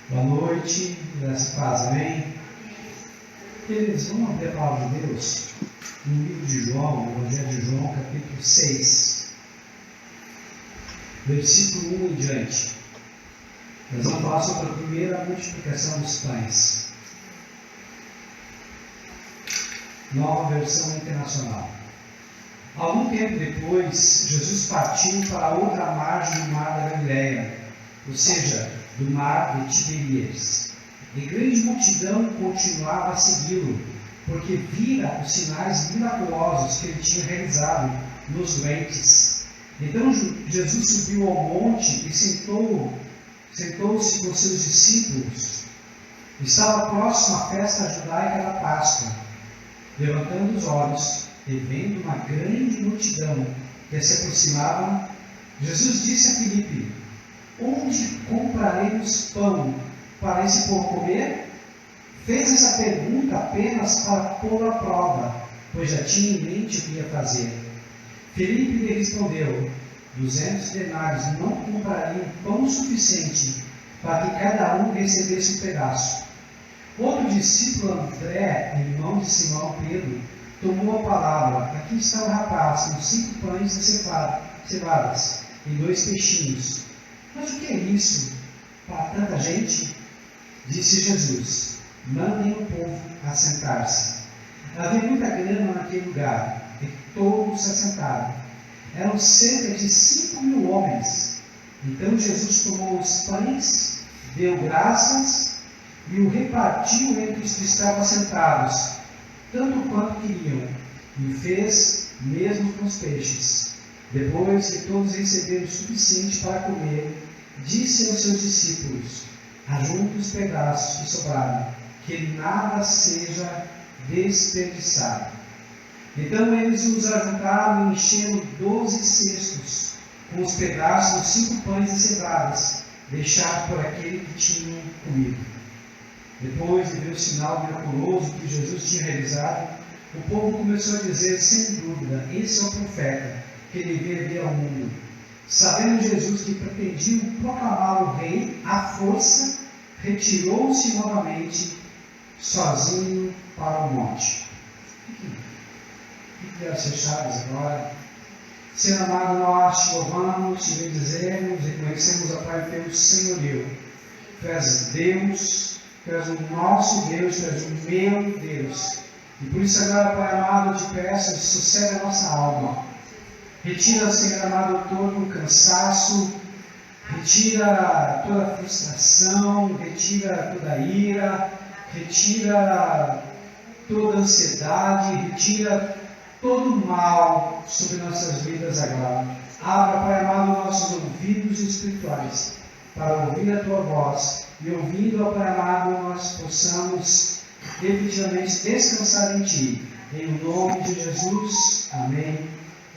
Boa noite, graça e paz, amém? Queridos, vamos abrir a palavra de Deus no livro de João, no Evangelho de João, capítulo 6, versículo 1 em diante. Nós vamos falar sobre a primeira multiplicação dos pães. Nova versão internacional. Algum tempo depois, Jesus partiu para outra margem do mar da Galileia, ou seja, do mar de Tiberíades. E grande multidão continuava a segui-lo, porque vira os sinais miraculosos que ele tinha realizado nos doentes. Então Jesus subiu ao monte e sentou-se com seus discípulos. Estava próximo à festa judaica da Páscoa. Levantando os olhos e vendo uma grande multidão que se aproximava, Jesus disse a Filipe: onde compraremos pão para esse povo comer? Fez essa pergunta apenas para pôr à prova, pois já tinha em mente o que ia fazer. Filipe lhe respondeu: 200 denários não comprariam pão suficiente para que cada um recebesse um pedaço. Outro discípulo, André, irmão de Simão Pedro, tomou a palavra: aqui está o rapaz com 5 pães de cevadas e 2 peixinhos. Mas o que é isso para tanta gente? Disse Jesus: mandem o povo assentar-se. Havia muita grama naquele lugar, e todos se assentaram. Eram cerca de 5.000 homens. Então Jesus tomou os pães, deu graças e o repartiu entre os que estavam assentados, tanto quanto queriam, e fez mesmo com os peixes. Depois que todos receberam o suficiente para comer, disse aos seus discípulos: ajuntem os pedaços que sobraram, que nada seja desperdiçado. Então eles os ajuntaram e encheram 12 cestos com os pedaços dos 5 pães de cevadas, deixados por aquele que tinham comido. Depois de ver o sinal miraculoso que Jesus tinha realizado, o povo começou a dizer, sem dúvida: esse é o profeta que devia vir ao mundo. Sabendo Jesus que pretendiam proclamar o rei à força, retirou-se novamente, sozinho, para o monte. Fiquem de olhos fechados agora. Senhor amado, nós te louvamos, te bendizemos e conhecemos a Pai teu senhorio. Tu és Deus, tu és o nosso Deus, tu és o meu Deus. E por isso agora, Pai amado, eu te peço, sossega a nossa alma. Retira, Senhor amado, todo o cansaço, retira toda a frustração, retira toda a ira, retira toda a ansiedade, retira todo o mal sobre nossas vidas agora. Abra, Pai amado, nossos ouvidos espirituais para ouvir a Tua voz e ouvindo, Pai amado, nós possamos definitivamente descansar em Ti. Em nome de Jesus, amém.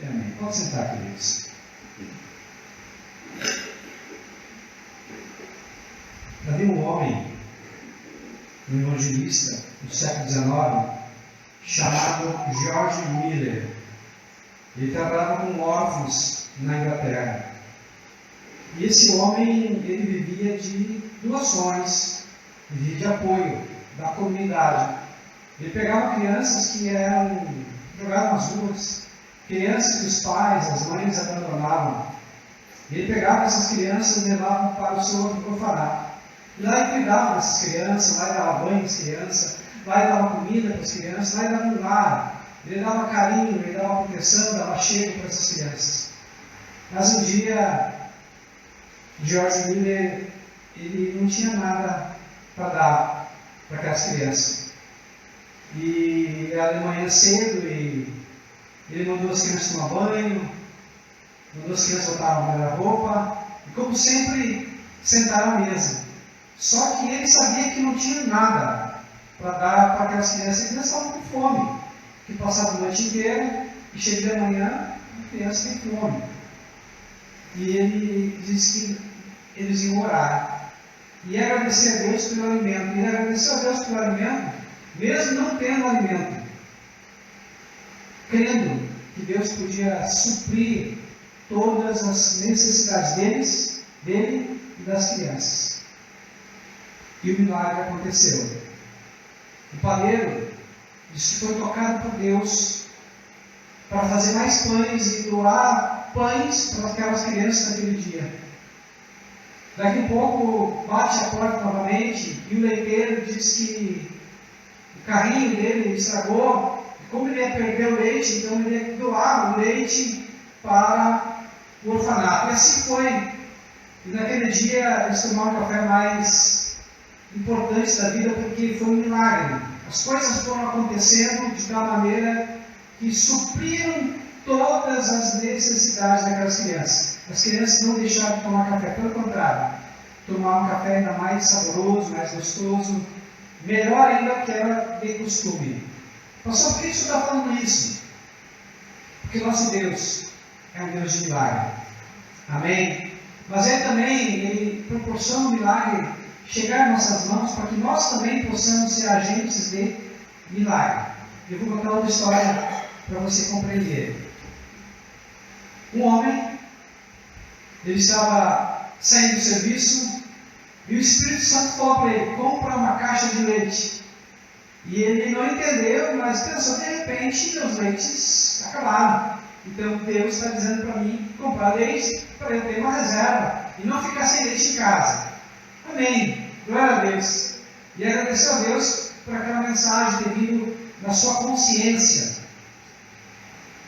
Amém. Pode sentar, queridos. Havia um homem, um evangelista do século XIX, chamado George Miller. Ele trabalhava com órfãos na Inglaterra. E esse homem, ele vivia de doações, vivia de apoio da comunidade. Ele pegava crianças que eram jogadas nas ruas, crianças que os pais, as mães abandonavam. Ele pegava essas crianças e levava para o seu orfanato. E lá ele cuidava dessas crianças, lá ele dava banho às crianças, lá ele dava comida para as crianças, lá ele dava um lar, ele dava carinho, ele dava proteção, dava chego para essas crianças. Mas um dia, George Miller, ele não tinha nada para dar para aquelas crianças. E era de manhã cedo e ele mandou as crianças tomar banho, mandou as crianças botar uma melhor roupa, e como sempre, sentaram à mesa. Só que ele sabia que não tinha nada para dar para aquelas crianças, e as crianças estavam com fome, que passavam a noite inteira, e chega de manhã, a criança tem fome. E ele disse que eles iam orar, e agradecer a Deus pelo alimento, e ele agradeceu a Deus pelo alimento, mesmo não tendo alimento, crendo que Deus podia suprir todas as necessidades dele e das crianças. E o milagre aconteceu. O padeiro disse que foi tocado por Deus para fazer mais pães e doar pães para aquelas crianças naquele dia. Daqui a pouco bate a porta novamente e o leiteiro diz que o carrinho dele estragou. E como ele ia perder o leite, então ele ia doar o leite para o orfanato. E assim foi. E naquele dia eles tomaram o café mais importante da vida, porque foi um milagre. As coisas foram acontecendo de tal maneira que supriram todas as necessidades daquelas crianças. As crianças não deixaram de tomar café, pelo contrário, tomaram um café ainda mais saboroso, mais gostoso, melhor ainda que era de costume. Pastor, por que isso está falando isso? Porque nosso Deus é um Deus de milagre. Amém? Mas Ele também proporciona um milagre chegar em nossas mãos para que nós também possamos ser agentes de milagre. Eu vou contar outra história para você compreender. Um homem, ele estava saindo do serviço e o Espírito Santo falou para ele: compra uma caixa de leite. E ele não entendeu, mas pensou: de repente meus leites acabaram. Então Deus está dizendo para mim comprar leite para eu ter uma reserva e não ficar sem leite em casa. Amém. Glória a Deus. E agradeceu a Deus por aquela mensagem ter vindo na sua consciência.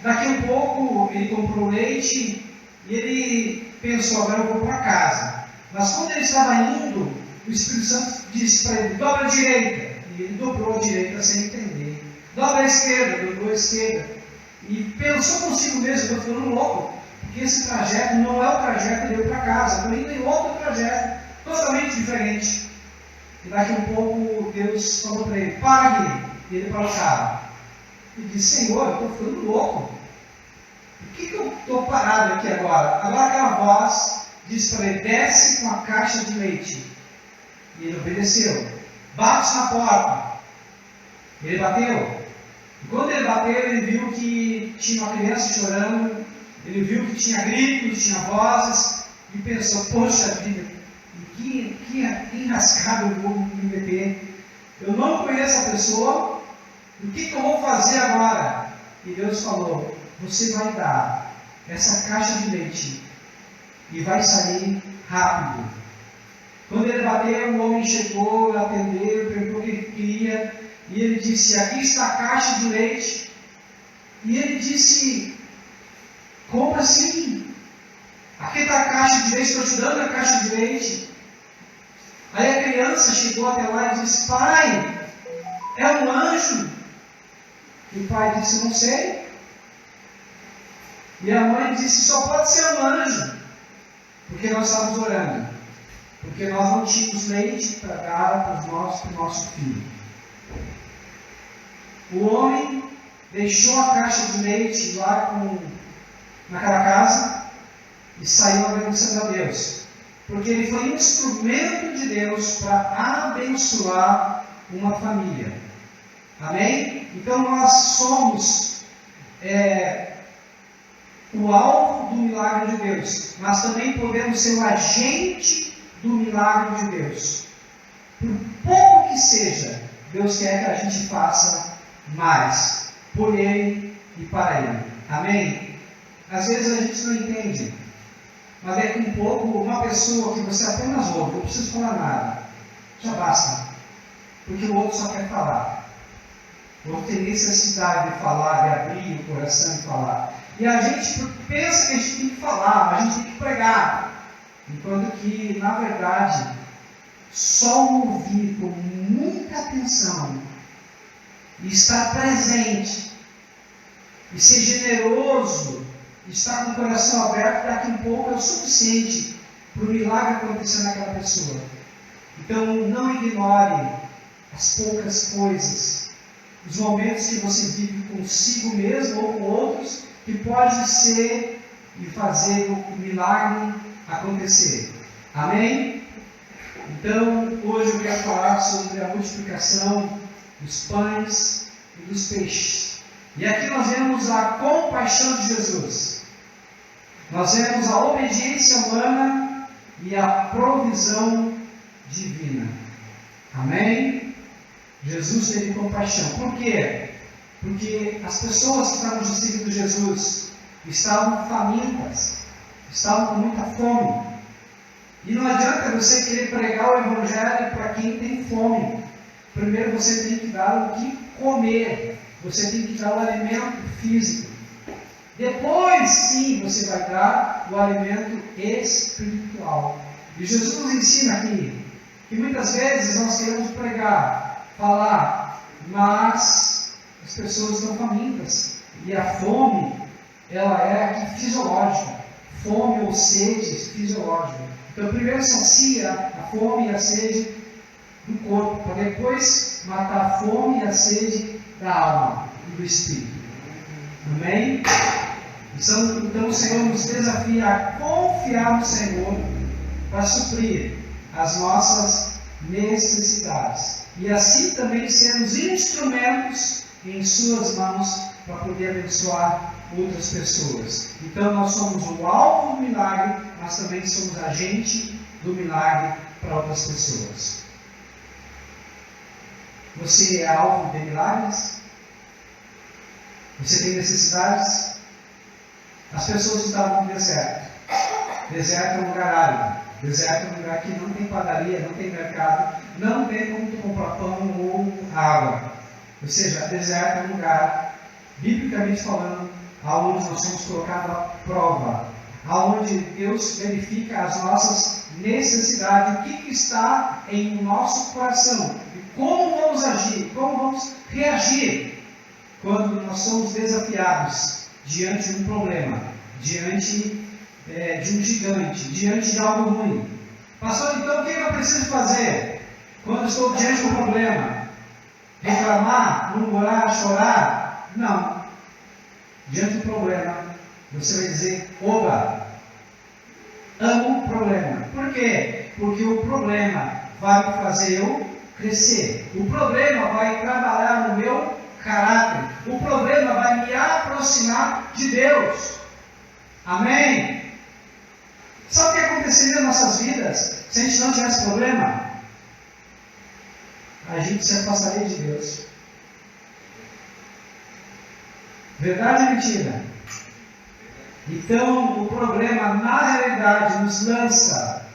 Daqui a pouco ele comprou leite e ele pensou: agora eu vou para casa. Mas quando ele estava indo, o Espírito Santo disse para ele: dobra a direita. E ele dobrou a direita sem entender. Dobra a esquerda, dobrou a esquerda. E pensou consigo mesmo: eu estou ficando louco, porque esse trajeto não é o trajeto de eu para casa, estou indo em outro trajeto, totalmente diferente. E daqui a pouco Deus falou para ele: para aqui. E ele parou o carro. E disse: Senhor, eu estou ficando louco. Por que eu estou parado aqui agora? Agora aquela voz disse para ele: desce com a caixa de leite. E ele obedeceu. Bate na porta. Ele bateu. E quando ele bateu, ele viu que tinha uma criança chorando. Ele viu que tinha gritos, tinha vozes. E pensou: poxa vida, que enrascado eu vou me meter. Eu não conheço a pessoa. O que eu vou fazer agora? E Deus falou: você vai dar essa caixa de leite e vai sair rápido. Quando ele bateu, o homem chegou, atendeu, perguntou o que ele queria, e ele disse: aqui está a caixa de leite. E ele disse: como assim? Aqui está a caixa de leite, estou te dando a caixa de leite. Aí a criança chegou até lá e disse: pai, é um anjo. E o pai disse: não sei. E a mãe disse: só pode ser um anjo, porque nós estávamos orando, porque nós não tínhamos leite para dar para o nosso filho. O homem deixou a caixa de leite lá naquela casa e saiu agradecendo a Deus, porque ele foi um instrumento de Deus para abençoar uma família. Amém? Então nós somos o alvo do milagre de Deus, mas também podemos ser o agente do milagre de Deus. Por pouco que seja, Deus quer que a gente faça mais por Ele e para Ele. Amém? Às vezes a gente não entende, mas daqui um pouco, uma pessoa que você apenas ouve, não precisa falar nada, já basta, porque o outro só quer falar. O outro tem necessidade de falar, de abrir o coração e falar. E a gente pensa que a gente tem que falar, a gente tem que pregar. Enquanto que, na verdade, só ouvir com muita atenção e estar presente e ser generoso, estar com o coração aberto, daqui um pouco é o suficiente para o milagre acontecer naquela pessoa. Então, não ignore as poucas coisas, os momentos que você vive consigo mesmo ou com outros, que pode ser e fazer o milagre acontecer. Amém? Então, hoje eu quero falar sobre a multiplicação dos pães e dos peixes. E aqui nós vemos a compaixão de Jesus. Nós vemos a obediência humana e a provisão divina. Amém? Jesus teve compaixão. Por quê? Porque as pessoas que estavam seguindo Jesus estavam famintas, estavam com muita fome. E não adianta você querer pregar o Evangelho para quem tem fome. Primeiro você tem que dar o que comer, você tem que dar o alimento físico. Depois sim você vai dar o alimento espiritual. E Jesus nos ensina aqui que muitas vezes nós queremos pregar, falar, mas as pessoas estão famintas. E a fome, ela é aqui fisiológica. Fome ou sede fisiológica. Então primeiro sacia a fome e a sede do corpo, para depois matar a fome e a sede da alma e do espírito. Amém? Então o Senhor nos desafia a confiar no Senhor para suprir as nossas necessidades. E assim também sermos instrumentos em suas mãos para poder abençoar outras pessoas. Então nós somos o alvo do milagre, mas também somos agente do milagre para outras pessoas. Você é alvo de milagres? Você tem necessidades? As pessoas estavam no deserto. Deserto é um lugar árido. Deserto é um lugar que não tem padaria, não tem mercado, não tem como tu comprar pão ou água. Ou seja, deserto é um lugar, biblicamente falando, aonde nós somos colocados à prova, aonde Deus verifica as nossas necessidades, o que está em nosso coração, e como vamos agir, como vamos reagir quando nós somos desafiados diante de um problema, diante de um gigante, diante de algo ruim. Pastor, então o que eu preciso fazer quando estou diante de um problema? Reclamar, murmurar, chorar? Não. Diante do problema, você vai dizer: oba, amo o problema. Por quê? Porque o problema vai me fazer eu crescer. O problema vai trabalhar no meu caráter. O problema vai me aproximar de Deus. Amém? Sabe o que aconteceria nas nossas vidas se a gente não tivesse problema? A gente se afastaria de Deus. Verdade ou mentira? Então, o problema, na realidade, nos lança,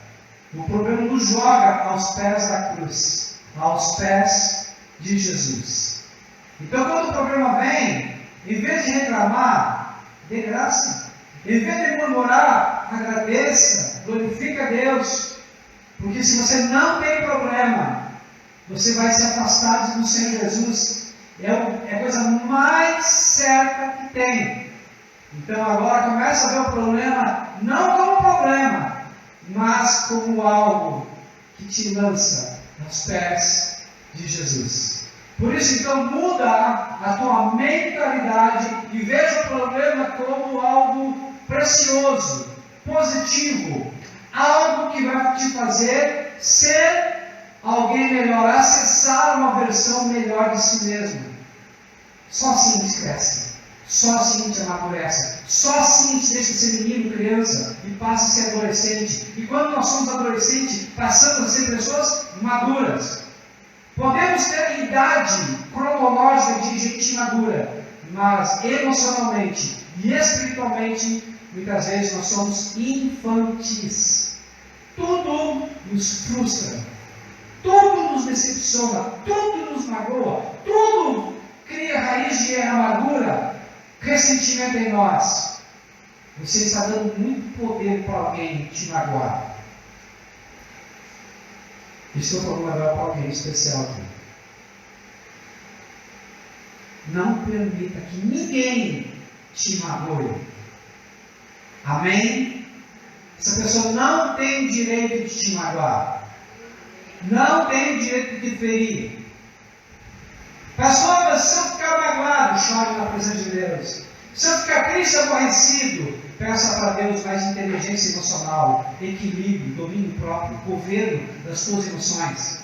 o problema nos joga aos pés da cruz, aos pés de Jesus. Então, quando o problema vem, em vez de reclamar, dê graça. Em vez de murmurar, agradeça, glorifique a Deus. Porque se você não tem problema, você vai se afastar do Senhor Jesus. É a coisa mais certa que tem. Então agora começa a ver o problema não como problema, mas como algo que te lança aos pés de Jesus. Por isso então muda a tua mentalidade e veja o problema como algo precioso, positivo, algo que vai te fazer ser alguém melhor, acessar uma versão melhor de si mesmo. Só assim a gente cresce. Só assim a gente amadurece. Só assim a gente deixa de ser menino, criança e passa a ser adolescente. E quando nós somos adolescentes, passamos a ser pessoas maduras. Podemos ter idade cronológica de gente madura, mas emocionalmente e espiritualmente, muitas vezes nós somos infantis. Tudo nos frustra, tudo nos decepciona, tudo nos magoa, tudo cria raiz de amargura, ressentimento em nós. Você está dando muito poder para alguém te magoar. Estou falando agora para alguém especial aqui. Não permita que ninguém te magoe. Amém? Essa pessoa não tem o direito de te magoar. Não tem o direito de te ferir. Pastor, mas se eu ficar magoado, chore na presença de Deus. Se eu ficar triste e aborrecido, peça para Deus mais inteligência emocional, equilíbrio, domínio próprio, governo das suas emoções.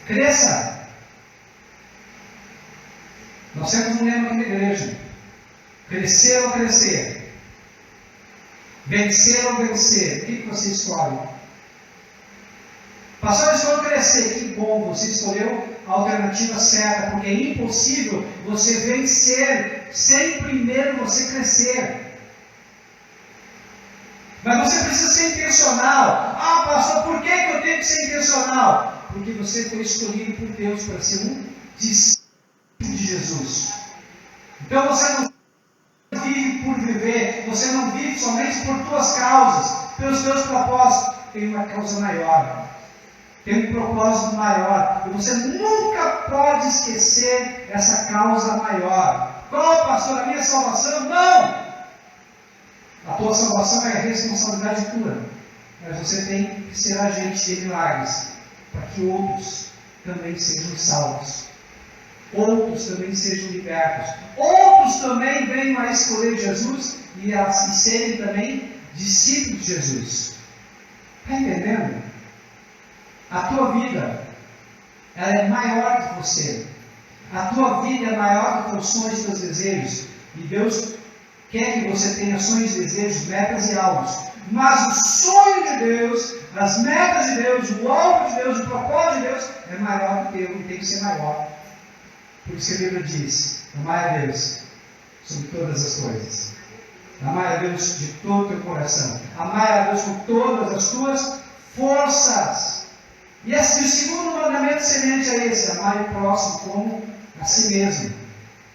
Cresça. Nós temos um lema aqui na igreja: crescer ou crescer, vencer ou vencer. O que você escolhe? Pastor, eu escolho crescer. Que bom, você escolheu a alternativa certa, porque é impossível você vencer sem primeiro você crescer. Mas você precisa ser intencional. Ah, pastor, por que eu tenho que ser intencional? Porque você foi escolhido por Deus para ser um discípulo de Jesus. Então você não vive por viver, você não vive somente por tuas causas, pelos teus propósitos. Tem uma causa maior, tem um propósito maior, e você nunca pode esquecer essa causa maior. Qual, pastor, a minha salvação? Não! A tua salvação é responsabilidade tua, mas você tem que ser agente de milagres, para que outros também sejam salvos, outros também sejam libertos, outros também venham a escolher Jesus e serem também discípulos de Jesus. Está entendendo? A tua vida, ela é maior que você. A tua vida é maior do que os sonhos e teus desejos. E Deus quer que você tenha sonhos, desejos, metas e alvos. Mas o sonho de Deus, as metas de Deus, o alvo de Deus, o propósito de Deus é maior que o teu e tem que ser maior. Por isso que a Bíblia diz: amai a Deus sobre todas as coisas. Amai a Deus de todo o teu coração. Amai a Deus com todas as tuas forças. E o segundo mandamento semelhante a esse: amai o próximo como a si mesmo.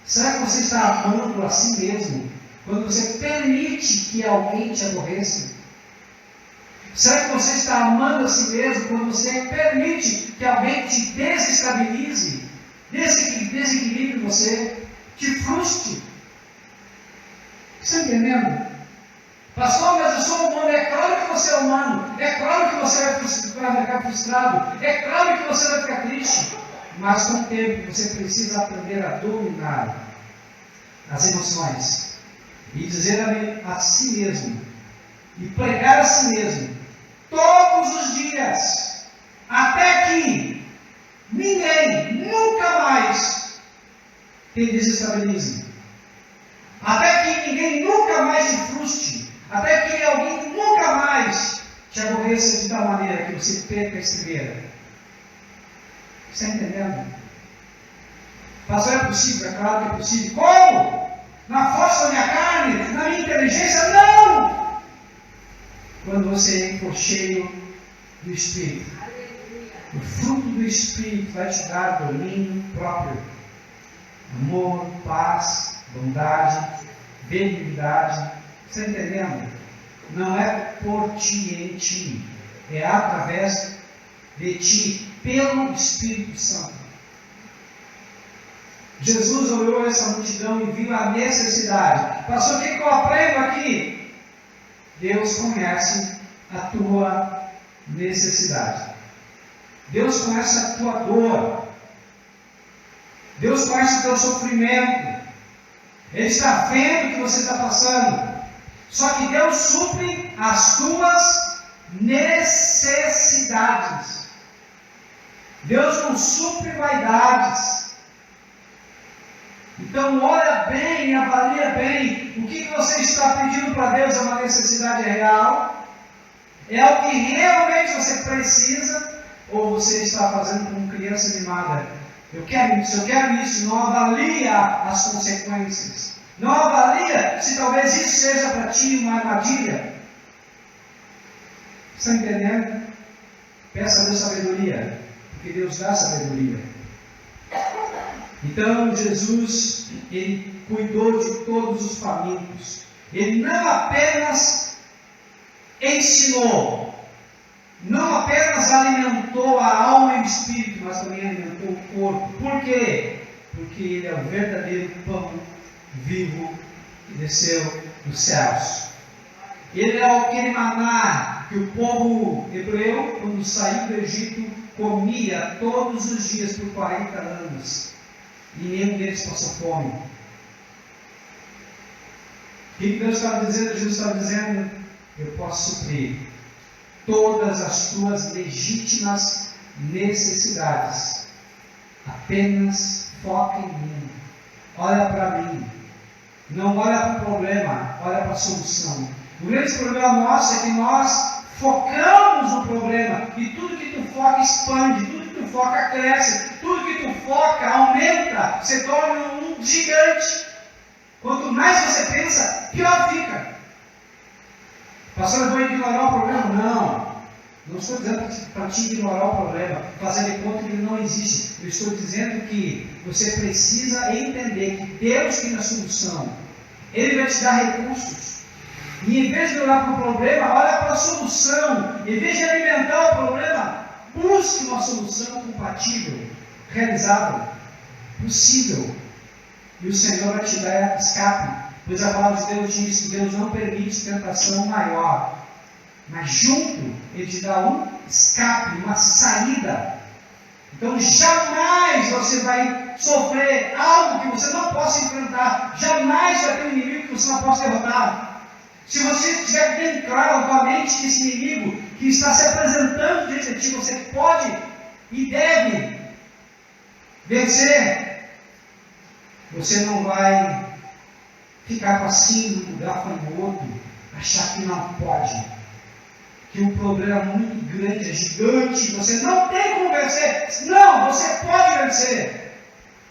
Será que você está amando a si mesmo quando você permite que alguém te aborreça? Será que você está amando a si mesmo quando você permite que alguém te desestabilize, desequilibre você, te frustre? Está entendendo? Pastor, mas eu sou humano. É claro que você é humano. É claro que você vai ficar frustrado. É claro que você vai ficar triste. Mas com o tempo você precisa aprender a dominar as emoções e dizer a si mesmo e pregar a si mesmo todos os dias, até que ninguém nunca mais te desestabilize, até que ninguém nunca mais te frustre, até que alguém nunca mais te aborreça de tal maneira que você perca a estribeira. Está entendendo? Pastor, é possível? É claro que é possível. Como? Na força da minha carne? Na minha inteligência? Não! Quando você for cheio do Espírito. O fruto do Espírito vai te dar domínio próprio. Amor, paz, bondade, benignidade. Está entendendo? Não é por ti em ti. É através de ti, pelo Espírito Santo. Jesus olhou essa multidão e viu a necessidade. Pastor, o que eu aprendo aqui? Deus conhece a tua necessidade. Deus conhece a tua dor. Deus conhece o teu sofrimento. Ele está vendo o que você está passando. Só que Deus supre as tuas necessidades. Deus não supre vaidades. Então olha bem e avalia bem o que você está pedindo para Deus. É uma necessidade real? É o que realmente você precisa? Ou você está fazendo como criança mimada? Eu quero isso, não avalia as consequências. Não avalia se talvez isso seja para ti uma armadilha. Está entendendo? Peça a Deus sabedoria, porque Deus dá sabedoria. Então Jesus, Ele cuidou de todos os famintos. Ele não apenas ensinou, não apenas alimentou a alma e o espírito, mas também alimentou o corpo. Por quê? Porque Ele é o verdadeiro pão vivo que desceu dos céus. Ele é aquele maná que o povo hebreu, quando saiu do Egito, comia todos os dias por 40 anos. E nenhum deles passou fome. O que Deus estava dizendo? Jesus estava dizendo: eu posso suprir todas as tuas legítimas necessidades. Apenas foca em mim. Olha para mim. Não olha para o problema, olha para a solução. O grande problema nosso é que nós focamos focamos no problema. E tudo que tu foca expande, tudo que tu foca cresce, tudo que tu foca aumenta, se torna um gigante. Quanto mais você pensa, pior fica. Pastor, eu vou ignorar o problema? Não. Não estou dizendo para te ignorar o problema, fazer de conta que ele não existe. Eu estou dizendo que você precisa entender que Deus tem a solução. Ele vai te dar recursos. E em vez de olhar para o problema, olha para a solução. Em vez de alimentar o problema, busque uma solução compatível, realizável, possível. E o Senhor vai te dar escape. Pois a palavra de Deus diz que Deus não permite tentação maior. Mas junto, Ele te dá um escape, uma saída. Então jamais você vai sofrer algo que você não possa enfrentar. Jamais vai ter um inimigo que você não possa derrotar. Se você tiver bem claro na tua mente que esse inimigo que está se apresentando diante de ti, você pode e deve vencer. Você não vai ficar com a síndrome do gafanhoto, achar que não pode, que o problema é muito grande, é gigante, você não tem como vencer. Não, você pode vencer.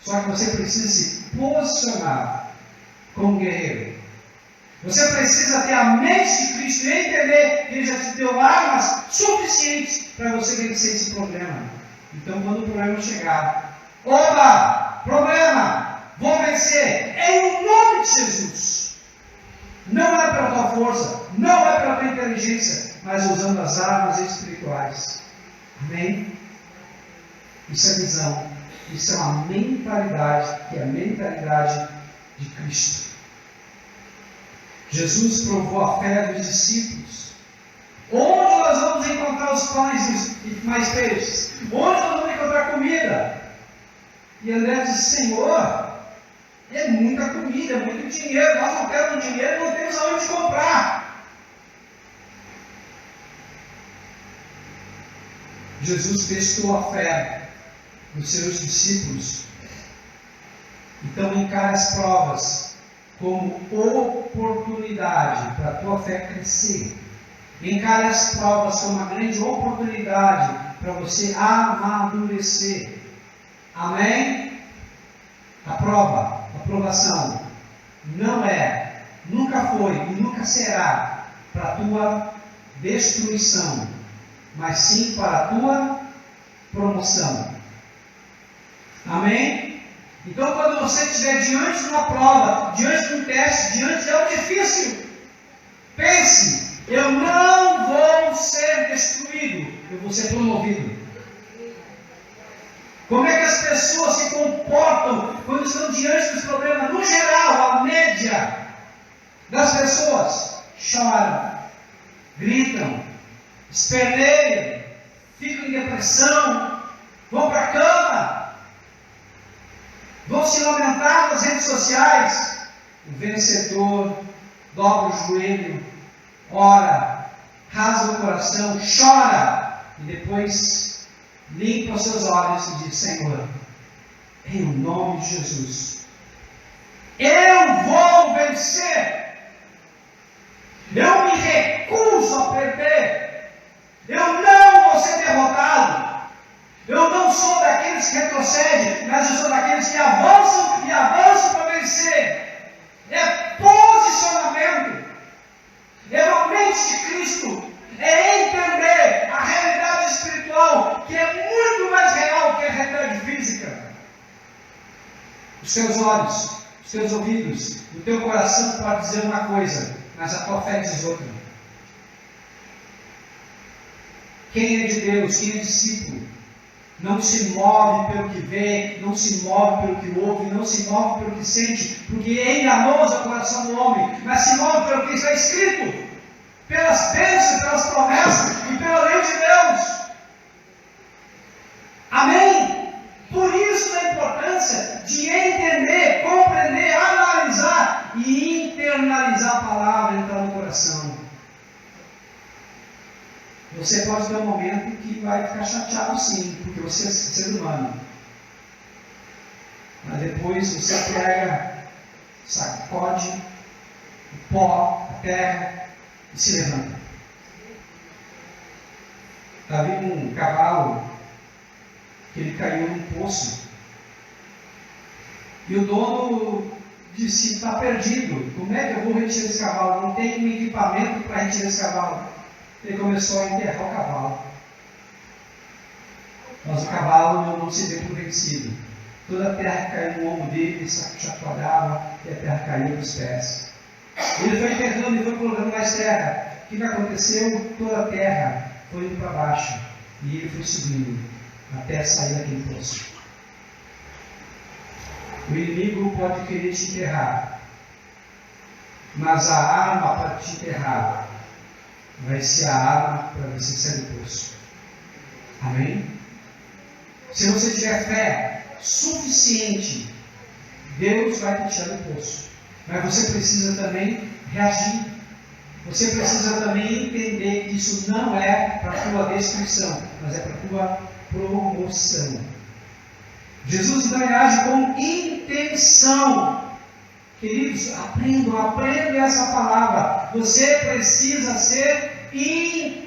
Só que você precisa se posicionar como guerreiro. Você precisa ter a mente de Cristo e entender que Ele já te deu armas suficientes para você vencer esse problema. Então, quando o problema chegar, opa, problema, vou vencer, em nome de Jesus. Não é pela tua força, não é pela tua inteligência, mas usando as armas espirituais. Amém? Isso é visão, isso é uma mentalidade, que é a mentalidade de Cristo. Jesus provou a fé dos discípulos. Onde nós vamos encontrar os pães e mais peixes? Onde nós vamos encontrar comida? E André disse: Senhor, é muita comida, é muito dinheiro, nós não temos dinheiro, não temos aonde comprar. Jesus testou a fé dos seus discípulos. Então encare as provas como oportunidade para a tua fé crescer. Encare as provas como uma grande oportunidade para você amadurecer. Amém? A prova, a provação, não é, nunca foi e nunca será para a tua destruição, mas sim para a tua promoção. Amém? Então, quando você estiver diante de uma prova, diante de um teste, diante de algo difícil, pense: eu não vou ser destruído, eu vou ser promovido. Como é que as pessoas se comportam quando estão diante dos problemas? No geral, a média das pessoas choram, gritam, esperneiam, ficam em depressão, vão para a cama, vão se lamentar nas redes sociais. O vencedor dobra o joelho, ora, rasga o coração, chora e depois limpa os seus olhos e diz: Senhor, em nome de Jesus, eu vou vencer. Eu me recuso a perder. Eu não vou ser derrotado. Eu não sou daqueles que retrocedem, mas eu sou daqueles que avançam e avançam para vencer. É posicionamento. É a mente de Cristo. É entender a realidade espiritual, que é muito mais real que a realidade física. Os teus olhos, os teus ouvidos, o teu coração pode dizer uma coisa, mas a tua fé diz outra. Quem é de Deus, quem é discípulo, não se move pelo que vê, não se move pelo que ouve, não se move pelo que sente, porque é enganoso o coração do homem, mas se move pelo que está escrito, pelas bênçãos, pelas promessas e pela lei de Deus. Amém? Por isso a importância de entender, compreender, analisar e internalizar a palavra entrar no coração. Você pode ter um momento que vai ficar chateado, sim, porque você é ser humano. Mas depois você pega, sacode o pó, a terra e se levanta. Havia um cavalo que ele caiu num poço. E o dono disse: está perdido, como é que eu vou retirar esse cavalo? Não tem um equipamento para retirar esse cavalo. Ele começou a enterrar o cavalo. Mas o cavalo não se deu por vencido. Toda a terra caiu no ombro dele, chacoalhava e a terra caiu nos pés. Ele foi enterrando e foi colocando mais terra. O que aconteceu? Toda a terra foi indo para baixo. E ele foi subindo até sair daquele poço. O inimigo pode querer te enterrar, mas a arma para te enterrar vai ser a arma para você sair do poço. Amém? Se você tiver fé suficiente, Deus vai te tirar do poço. Mas você precisa também reagir. Você precisa também entender que isso não é para a tua destruição, mas é para a tua promoção. Jesus então age com intenção. Queridos, aprendam essa palavra. Você precisa ser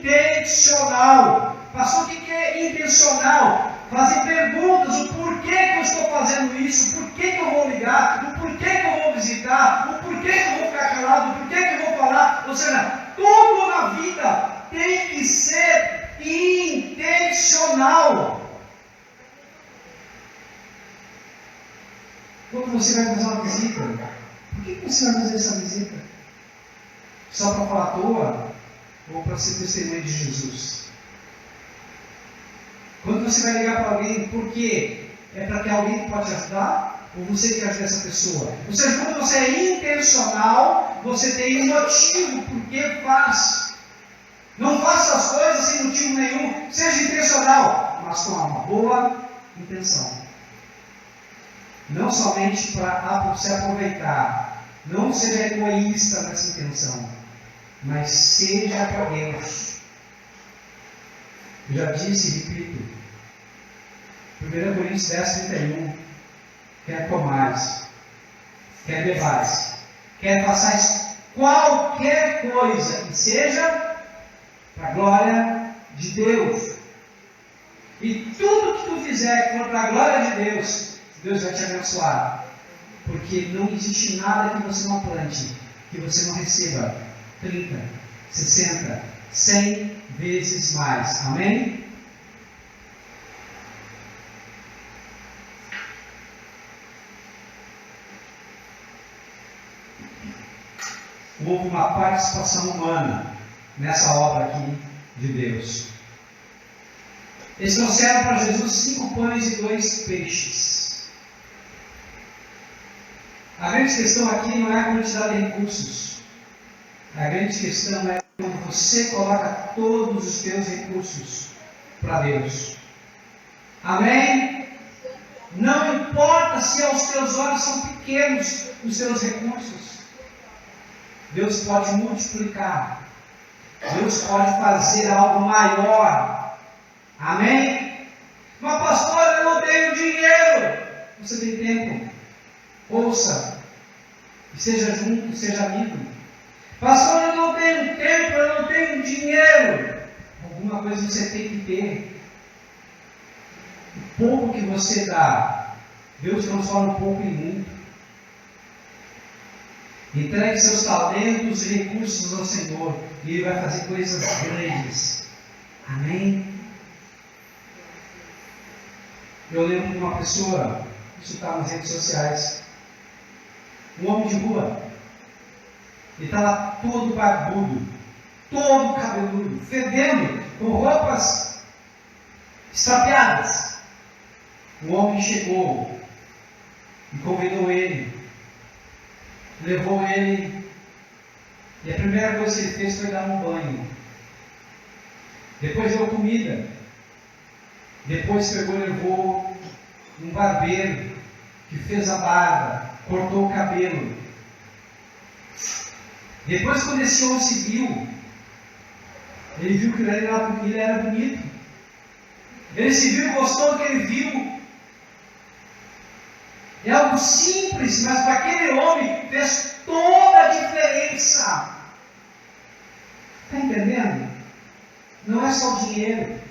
intencional. Pastor, o que é intencional? Fazer perguntas, o porquê que eu estou fazendo isso, o porquê que eu vou ligar, o porquê que eu vou visitar, o porquê que eu vou ficar calado, o porquê que eu vou falar. Ou seja, tudo na vida tem que ser intencional. Quando você vai fazer uma visita, por que você vai fazer essa visita? Só para falar à toa? Ou para ser testemunha de Jesus? Quando você vai ligar para alguém, por quê? É para que alguém pode te ajudar? Ou você quer ajudar essa pessoa? Ou seja, quando você é intencional, você tem um motivo por que faz. Não faça as coisas sem motivo nenhum. Seja intencional, mas com uma boa intenção. Não somente para se aproveitar. Não seja egoísta nessa intenção, mas seja para Deus. Eu já disse e repito. 1 Coríntios 10:31. Quer comais, quer bebais, quer façais qualquer coisa que seja para a glória de Deus. E tudo que tu fizer que for para a glória de Deus, Deus vai te abençoar. Porque não existe nada que você não plante, que você não receba 30, 60, 100 vezes mais. Amém? Houve uma participação humana nessa obra aqui de Deus. Eles trouxeram para Jesus 5 pães e 2 peixes. A grande questão aqui não é a quantidade de recursos. A grande questão é quando você coloca todos os teus recursos para Deus. Amém? Não importa se aos teus olhos são pequenos os teus recursos. Deus pode multiplicar. Deus pode fazer algo maior. Amém? Mas pastor, eu não tenho dinheiro. Você tem tempo. Ouça. Seja junto, seja amigo. Pastor, eu não tenho tempo, eu não tenho dinheiro. Alguma coisa você tem que ter. O pouco que você dá, Deus transforma um pouco em muito. Entregue seus talentos e recursos ao Senhor e Ele vai fazer coisas grandes. Amém? Eu lembro de uma pessoa, isso está nas redes sociais, um homem de rua. Ele estava todo barbudo, todo cabeludo, fedendo, com roupas estrapiadas. Um homem chegou e convidou ele. Levou ele, e a primeira coisa que ele fez foi dar um banho. Depois deu comida. Depois pegou e levou um barbeiro que fez a barba, cortou o cabelo. Depois, quando esse homem se viu, ele viu que ele era bonito. Ele se viu, gostou do que ele viu. É algo simples, mas para aquele homem fez toda a diferença. Está entendendo? Não é só o dinheiro.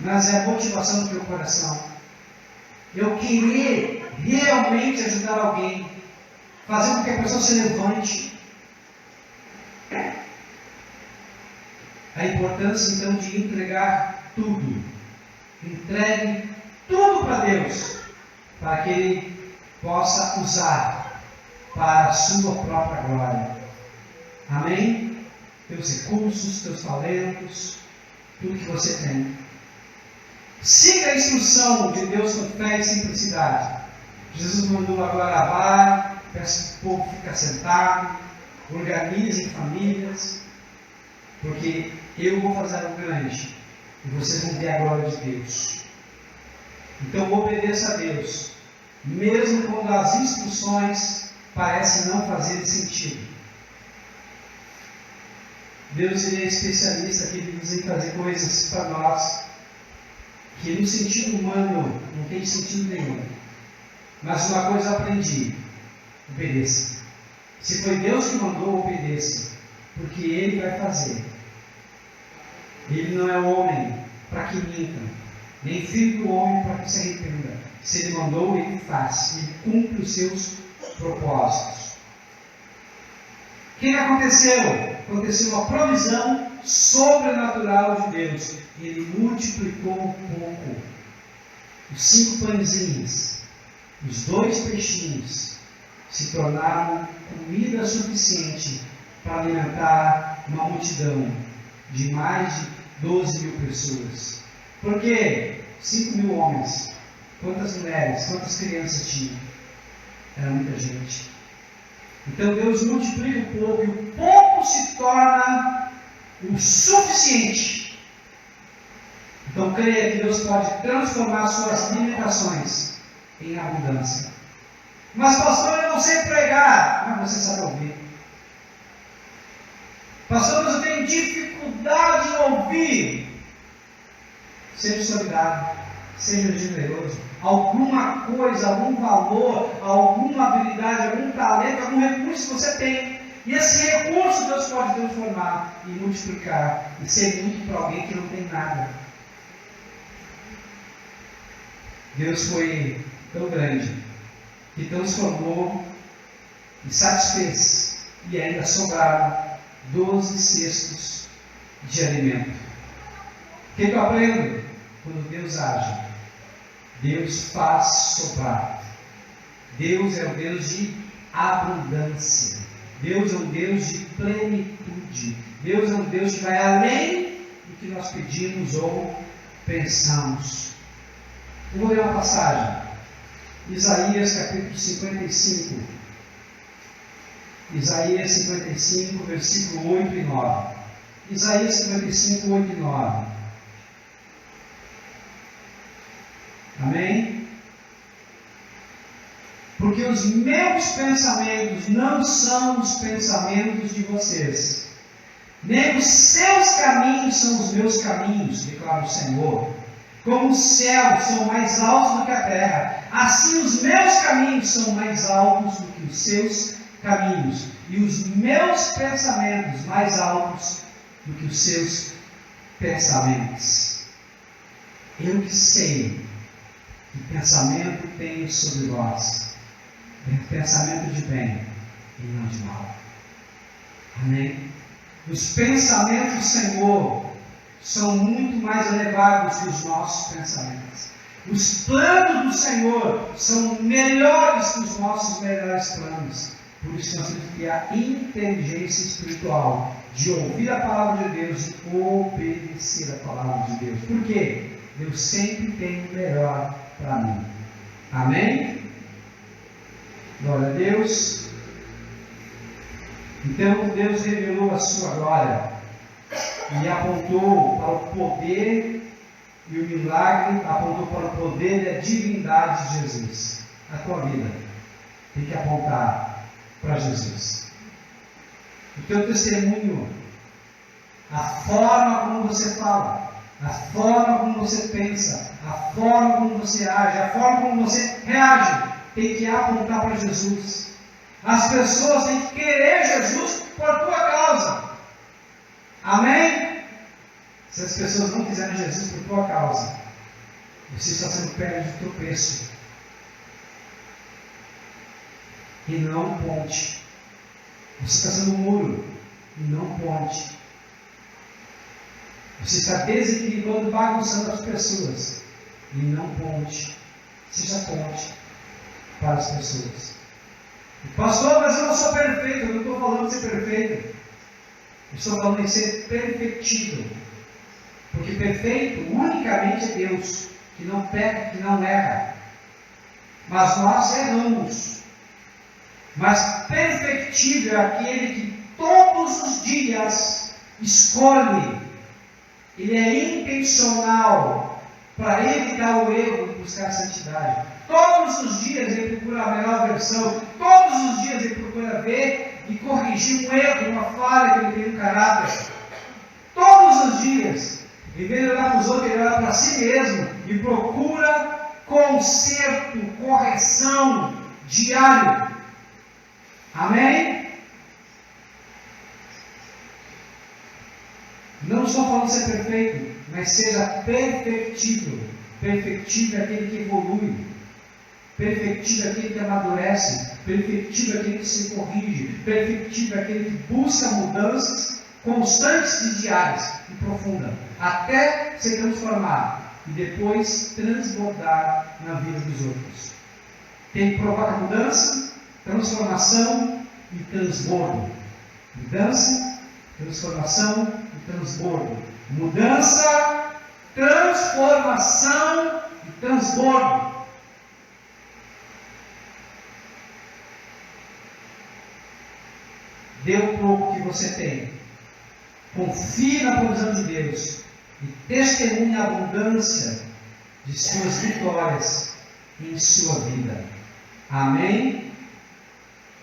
mas é a motivação do teu coração. Eu querer realmente ajudar alguém, fazer com que a pessoa se levante. A importância então de entregar tudo. Entregue tudo para Deus, para que Ele possa usar para a sua própria glória. Amém? Teus recursos, teus talentos, tudo que você tem. Siga a instrução de Deus com fé e simplicidade. Jesus mandou agora vai, peça que o povo fique sentado, organize famílias, porque eu vou fazer algo grande e vocês vão ver a glória de Deus. Então obedeça a Deus, mesmo quando as instruções parecem não fazerem sentido. Deus ele é especialista aqui em fazer coisas para nós que no sentido humano não tem sentido nenhum. Mas uma coisa eu aprendi: obedeça. Se foi Deus que mandou, obedeça, porque Ele vai fazer. Ele não é homem para que minta, nem filho do homem para que se arrependa. Se Ele mandou, Ele faz, Ele cumpre os seus propósitos. O que aconteceu? Aconteceu uma provisão sobrenatural de Deus. Ele multiplicou um pouco, os 5 pãezinhos, os 2 peixinhos, se tornaram comida suficiente para alimentar uma multidão de mais de 12 mil pessoas. Por quê? 5 mil homens. Quantas mulheres, quantas crianças tinham? Era muita gente. Então Deus multiplica um pouco, e o pouco se torna o suficiente. Então creia que Deus pode transformar suas limitações em abundância. Mas pastor, eu não sei pregar. Mas você sabe ouvir. Pastor, mas eu tenho dificuldade em ouvir. Seja solidário, seja generoso. Alguma coisa, algum valor, alguma habilidade, algum talento, algum recurso que você tem. E esse recurso Deus pode transformar e multiplicar e ser muito para alguém que não tem nada. Deus foi tão grande que transformou e satisfez, e ainda sobraram 12 cestos de alimento. O que eu aprendo? Quando Deus age, Deus faz sobrar. Deus é um Deus de abundância. Deus é um Deus de plenitude. Deus é um Deus que vai além do que nós pedimos ou pensamos. Eu vou ler uma passagem. Isaías capítulo 55. Isaías 55, versículo 8 e 9. Isaías 55, 8 e 9. Amém? Porque os meus pensamentos não são os pensamentos de vocês, nem os seus caminhos são os meus caminhos, declara o Senhor. Como os céus são mais altos do que a terra, assim os meus caminhos são mais altos do que os seus caminhos, e os meus pensamentos mais altos do que os seus pensamentos. Eu que sei que pensamento tenho sobre vós, pensamento de bem e não de mal. Amém? Os pensamentos do Senhor são muito mais elevados que os nossos pensamentos. Os planos do Senhor são melhores que os nossos melhores planos. Por isso nós temos que ter a inteligência espiritual de ouvir a palavra de Deus e obedecer a palavra de Deus. Por quê? Deus sempre tem o melhor para mim. Amém? Glória a Deus. Então Deus revelou a sua glória e apontou para o poder e o milagre, apontou para o poder e a divindade de Jesus. A tua vida tem que apontar para Jesus. O teu testemunho, a forma como você fala, a forma como você pensa, a forma como você age, a forma como você reage, tem que apontar para Jesus. As pessoas têm que querer Jesus por tua causa. Amém? Se as pessoas não quiserem Jesus por tua causa, você está sendo pedra de tropeço e não ponte. Você está sendo muro e não ponte. Você está desequilibrando, bagunçando as pessoas e não ponte. Seja ponte para as pessoas. Pastor, mas eu não sou perfeito. Eu não estou falando de ser perfeito. Eu estou falando de ser perfectível. Porque perfeito unicamente é Deus, que não peca, que não erra. Mas nós erramos. Mas perfectível é aquele que todos os dias escolhe. Ele é intencional para evitar o erro e buscar a santidade. Todos os dias ele procura a melhor versão. Todos os dias ele procura ver e corrigir um erro, uma falha que ele tem no caráter. Todos os dias. Em vez de olhar para os outros, ele olha para si mesmo e procura conserto, correção diário. Amém? Não estou falando de ser perfeito, mas seja perfectível. Perfectível é aquele que evolui. Perfectível é aquele que amadurece. Perfectível é aquele que se corrige. Perfectível é aquele que busca mudanças constantes e diárias e profundas, até se transformar e depois transbordar na vida dos outros. Tem que provocar mudança, transformação e transbordo. Mudança, transformação e transbordo. Mudança, transformação e transbordo. Dê o pouco que você tem. Confie na provisão de Deus e testemunhe a abundância de suas vitórias em sua vida. Amém?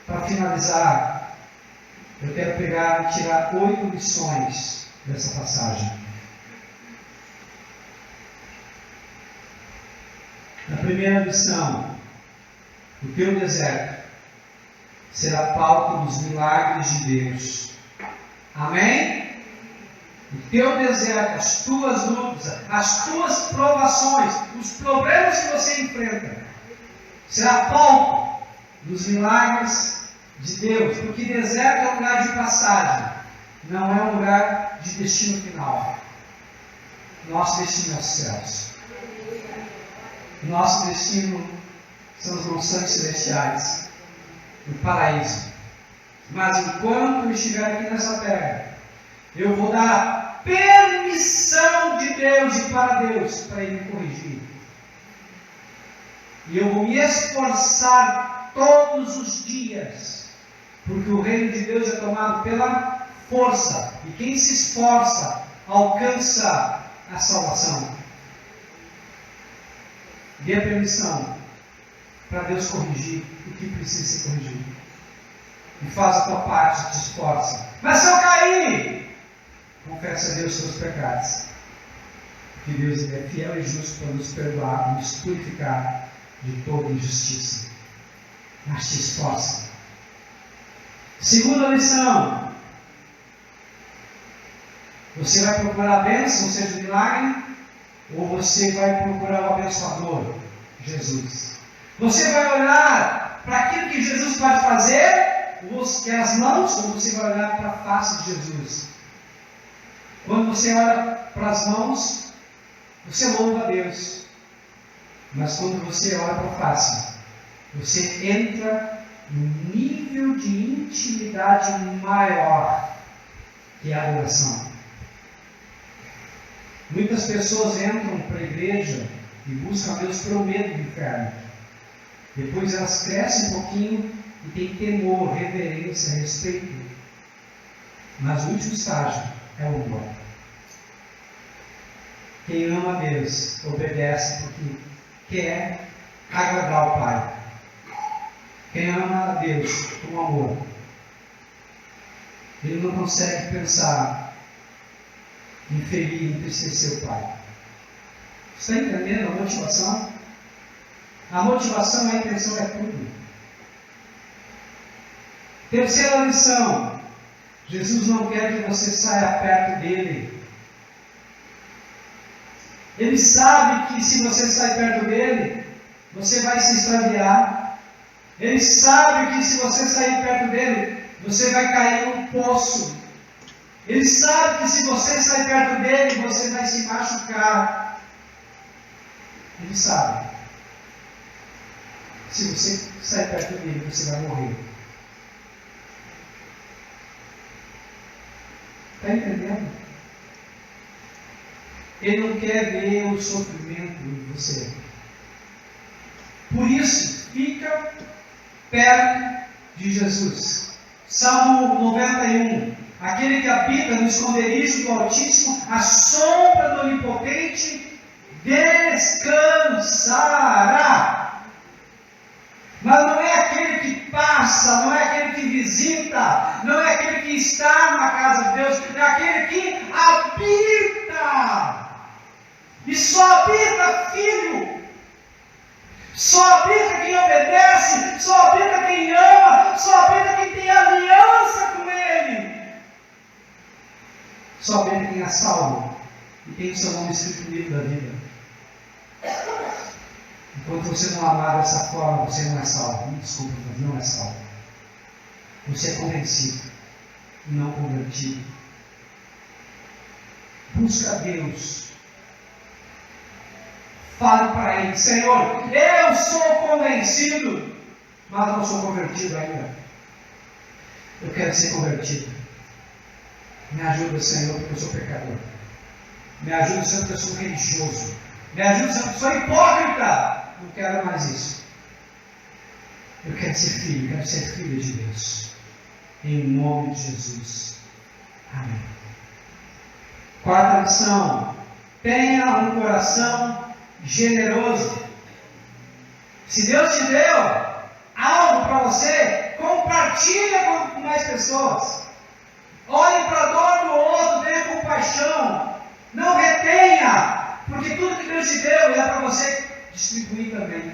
Para finalizar, eu quero pegar e tirar 8 lições dessa passagem. A primeira lição: o teu deserto será palco dos milagres de Deus. Amém? O teu deserto, as tuas lutas, as tuas provações, os problemas que você enfrenta, será palco dos milagres de Deus, porque deserto é um lugar de passagem, não é um lugar de destino final. Nosso destino é os céus. Nosso destino são os mansões celestiais, o paraíso. Mas enquanto eu estiver aqui nessa terra, eu vou dar permissão de Deus e para Deus para Ele me corrigir. E eu vou me esforçar todos os dias, porque o reino de Deus é tomado pela força, e quem se esforça alcança a salvação. Dê a permissão para Deus corrigir o que precisa ser corrigido. E faz a tua parte, te esforça. Mas se eu cair, confessa a Deus os seus pecados. Que Deus é fiel e justo para nos perdoar e nos purificar de toda injustiça. Mas te esforça. Segunda lição: você vai procurar a bênção, ou seja, o milagre, ou você vai procurar o abençoador, Jesus? Você vai olhar para aquilo que Jesus pode fazer, que é as mãos, ou você vai olhar para a face de Jesus? Quando você olha para as mãos, você louva a Deus. Mas quando você olha para a face, você entra num nível de intimidade maior, que é a adoração. Muitas pessoas entram para a igreja e buscam a Deus pelo medo do inferno. Depois elas crescem um pouquinho e têm temor, reverência, respeito. Mas o último estágio é o amor. Quem ama a Deus obedece porque quer agradar o Pai. Quem ama a Deus com amor, ele não consegue pensar em ferir e entristecer o Pai. Está entendendo a motivação? A motivação e a intenção é tudo. Terceira lição: Jesus não quer que você saia perto dele Ele sabe que se você sair perto dele, você vai se extraviar. Ele sabe que se você sair perto dele, você vai cair num poço. Ele sabe que se você sair perto dele, você vai se machucar. Ele sabe. Se você sair perto dele, você vai morrer. Está entendendo? Ele não quer ver o sofrimento de você. Por isso, fica perto de Jesus. Salmo 91. Aquele que habita no esconderijo do Altíssimo, à sombra do Onipotente, descansará. Mas não é aquele que passa, não é aquele que visita, não é aquele que está na casa de Deus, é aquele que habita. E só habita filho, só habita quem obedece, só habita quem ama, só habita quem tem aliança com Ele. Só habita quem é salvo e tem o seu nome escrito no livro da vida. Enquanto você não amar dessa forma, você não é salvo. Desculpa, mas não é salvo. Você é convencido, não convertido. Busca Deus. Fale para Ele: Senhor, eu sou convencido, mas não sou convertido ainda. Eu quero ser convertido. Me ajuda, Senhor, porque eu sou pecador. Me ajuda, Senhor, porque eu sou religioso. Me ajuda, Senhor, porque eu sou hipócrita. Não quero mais isso. Eu quero ser filho, quero ser filha de Deus. Em nome de Jesus. Amém. Quarta lição: tenha um coração generoso. Se Deus te deu algo para você, compartilha com mais pessoas. Olhe para a dor do outro, tenha compaixão. Não retenha, porque tudo que Deus te deu é para você distribuir também.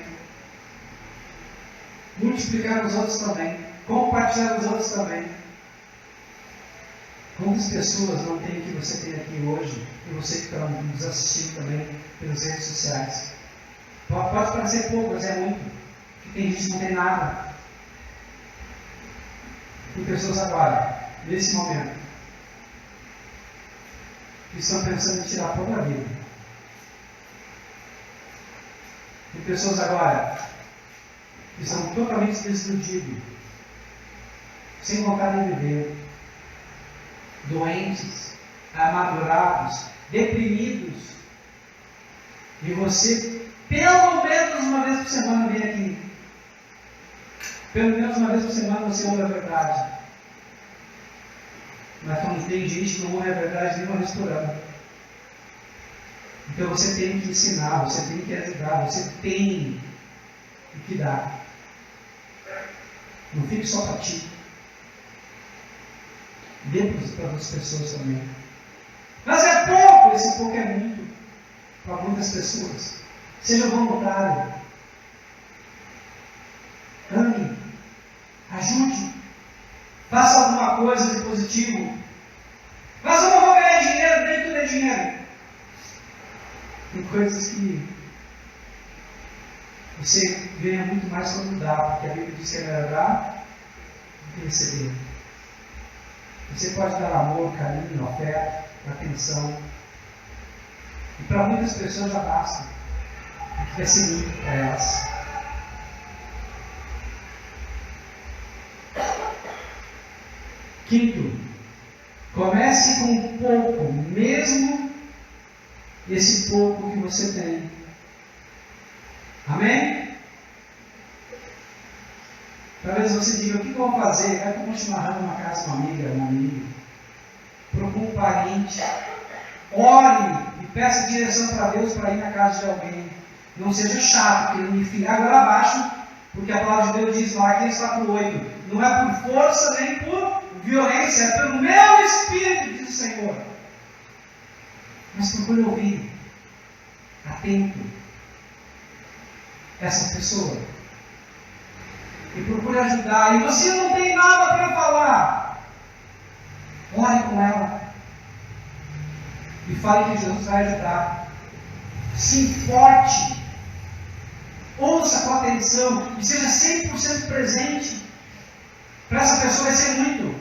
Multiplicar os outros também. Compartilhar os outros também. Quantas pessoas não tem que você tem aqui hoje, e você que está nos assistindo também pelas redes sociais? Pode parecer pouco, mas é muito. Porque tem gente que não tem nada. Tem pessoas agora, nesse momento, que estão pensando em tirar a própria vida. Tem pessoas agora que estão totalmente desiludidos, sem vontade de viver, doentes, amargurados, deprimidos. E você, pelo menos uma vez por semana, vem aqui. Pelo menos uma vez por semana você ouve a verdade. Mas como tem gente que não ouve a verdade nem uma vez por ano. Então você tem que ensinar, você tem que ajudar, você tem que dar. Não fique só para ti. Dê para outras pessoas também. Mas é pouco, esse pouco é muito para muitas pessoas. Seja voluntário. Ame. Ajude. Faça alguma coisa de positivo. Mas eu não vou ganhar dinheiro, nem tudo é dinheiro. Tem coisas que você ganha muito mais quando dá, porque a Bíblia diz que é melhor dar do que receber. Você pode dar amor, carinho, afeto, atenção. E para muitas pessoas já basta. Vai ser muito para elas. Quinto, comece com pouco, mesmo esse pouco que você tem. Amém? Talvez você diga: o que eu vou fazer? Vai comer um chimarrão numa casa com uma amiga, um amigo. Procure um parente. Ore e peça direção para Deus para ir na casa de alguém. Não seja chato, querendo enfiar agora abaixo, porque a palavra de Deus diz lá, Aqueles 4:8, não é por força nem por violência, é pelo meu Espírito, diz o Senhor. Mas procure ouvir, atento, essa pessoa. E procure ajudar. E você não tem nada para falar. Ore com ela. E fale que Jesus vai ajudar. se importe, ouça com atenção e seja 100% presente. Para essa pessoa vai ser muito,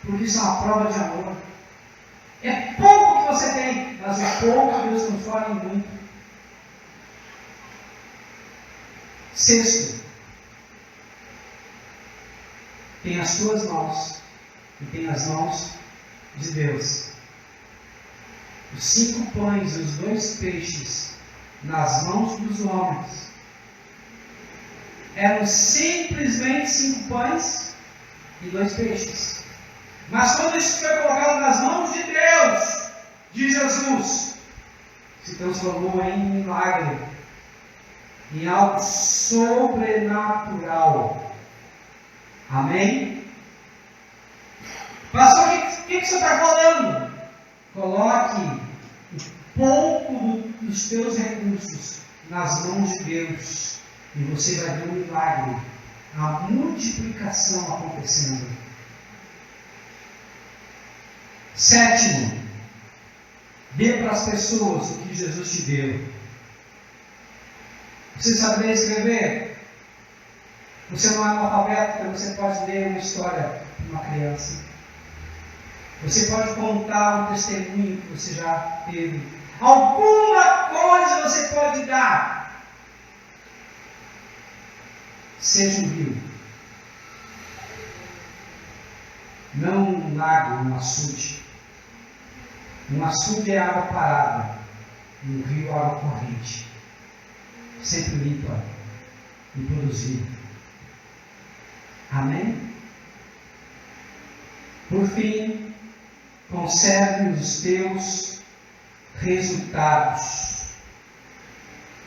porque isso é uma prova de amor. É pouco que você tem, mas o pouco Deus transforma em muito. Sexto, tem as tuas mãos e tem as mãos de Deus. Os 5 pães e os 2 peixes nas mãos dos homens eram simplesmente 5 pães e 2 peixes. Mas quando isso foi colocado nas mãos de Deus, de Jesus, se transformou em um milagre, em algo sobrenatural. Amém? Pastor, o que você está falando? Coloque um pouco dos teus recursos nas mãos de Deus e você vai ver um milagre, a multiplicação acontecendo. Sétimo, dê para as pessoas o que Jesus te deu. Você sabe ler e escrever? Você não é analfabeto, então você pode ler uma história para uma criança. Você pode contar um testemunho que você já teve. Alguma coisa você pode dar. Seja um rio. Não um lago, um açude. Um açude é água parada. E um rio é água corrente. Sempre limpa e produzida. Amém? Por fim, conserve os teus resultados.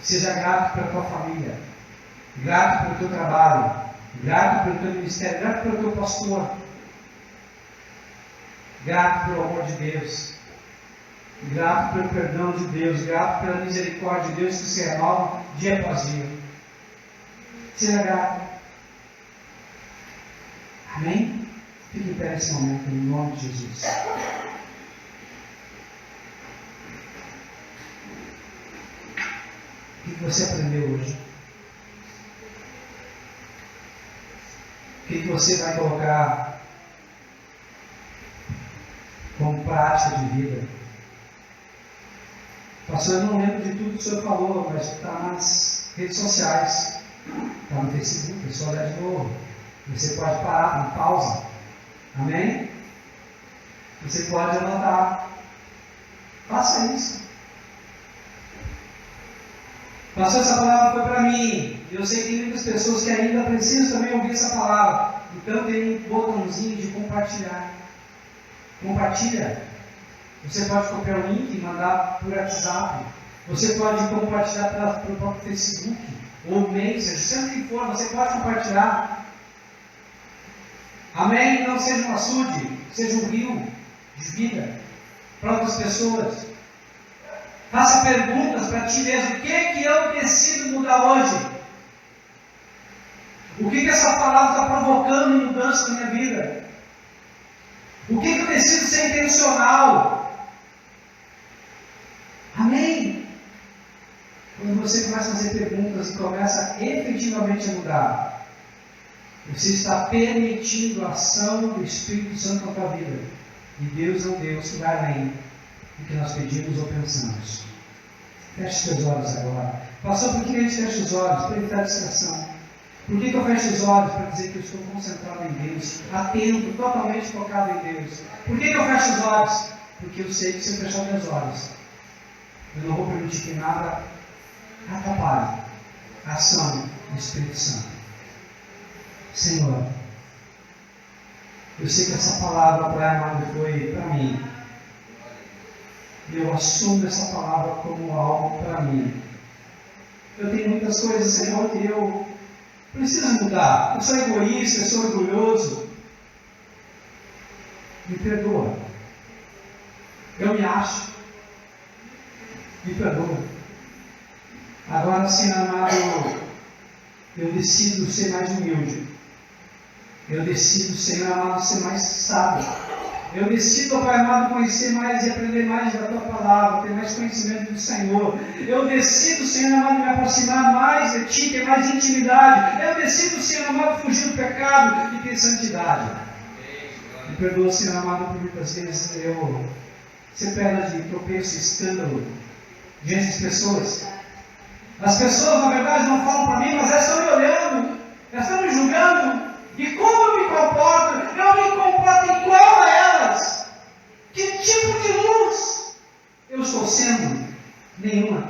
Seja grato pela tua família, grato pelo teu trabalho, grato pelo teu ministério, grato pelo teu pastor, grato pelo amor de Deus, grato pelo perdão de Deus, grato pela misericórdia de Deus que se renova dia após dia. Seja grato. Amém? Fique em pé nesse momento, em nome de Jesus. O que você aprendeu hoje? O que você vai colocar como prática de vida? Pastor, eu não lembro de tudo que o senhor falou, mas está nas redes sociais, está no Facebook, é só olhar de novo. Você pode parar, em pausa. Amém? Você pode anotar. Faça isso. Pastor, essa palavra foi para mim. Eu sei que tem muitas pessoas que ainda precisam também ouvir essa palavra. Então tem um botãozinho de compartilhar. Compartilha. Você pode copiar o link e mandar por WhatsApp. Você pode compartilhar pelo próprio Facebook ou Messenger, seja o que for, você pode compartilhar. Amém? Não seja um açude, seja um rio de vida para outras pessoas. Faça perguntas para ti mesmo. O que eu decido mudar hoje? O que essa palavra está provocando em mudança na minha vida? O que eu decido ser intencional? Amém? Quando você começa a fazer perguntas e começa efetivamente a mudar, você está permitindo a ação do Espírito Santo na tua vida. E Deus é um Deus que vai além do que nós pedimos ou pensamos. Feche seus olhos agora. Pastor, por que a gente fecha os olhos? Para evitar distração. Por que eu fecho os olhos? Para dizer que eu estou concentrado em Deus, atento, totalmente focado em Deus. Por que eu fecho os olhos? Porque eu sei que se eu fechar meus olhos, eu não vou permitir que nada atrapalhe a ação do Espírito Santo. Senhor, eu sei que essa palavra para a amada foi para mim. E eu assumo essa palavra como algo para mim. Eu tenho muitas coisas, Senhor, que eu preciso mudar. Eu sou egoísta, eu sou orgulhoso. Me perdoa. Eu me acho. Me perdoa. Agora, Senhor amado, eu decido ser mais humilde. Eu decido, Senhor amado, ser mais sábio. Eu decido, Pai amado, conhecer mais e aprender mais da Tua palavra, ter mais conhecimento do Senhor. Eu decido, Senhor amado, me aproximar mais de Ti, ter mais intimidade. Eu decido, Senhor amado, fugir do pecado e ter santidade. Me perdoa, Senhor amado, por muitas vezes eu ser pedra de tropeço e escândalo diante das pessoas. As pessoas, na verdade, não falam para mim, mas elas estão me olhando, elas estão me julgando. E como eu me comporto? Eu me comporto igual a elas. Que tipo de luz eu estou sendo? Nenhuma.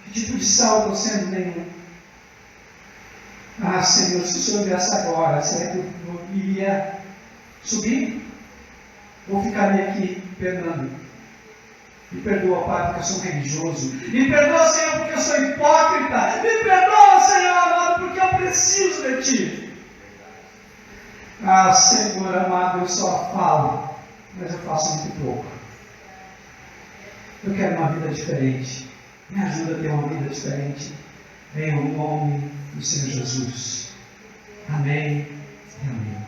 Que tipo de sal eu estou sendo? Nenhuma. Ah, Senhor, se o Senhor viesse agora, será que eu iria subir? Ou ficaria aqui penando? Me perdoa, Pai, porque eu sou religioso. Me perdoa, Senhor, porque eu sou hipócrita. Me perdoa, Senhor amado, porque eu preciso de Ti. Ah, Senhor amado, eu só falo, mas eu faço muito pouco. Eu quero uma vida diferente. Me ajuda a ter uma vida diferente. Em nome do Senhor Jesus. Amém e amém.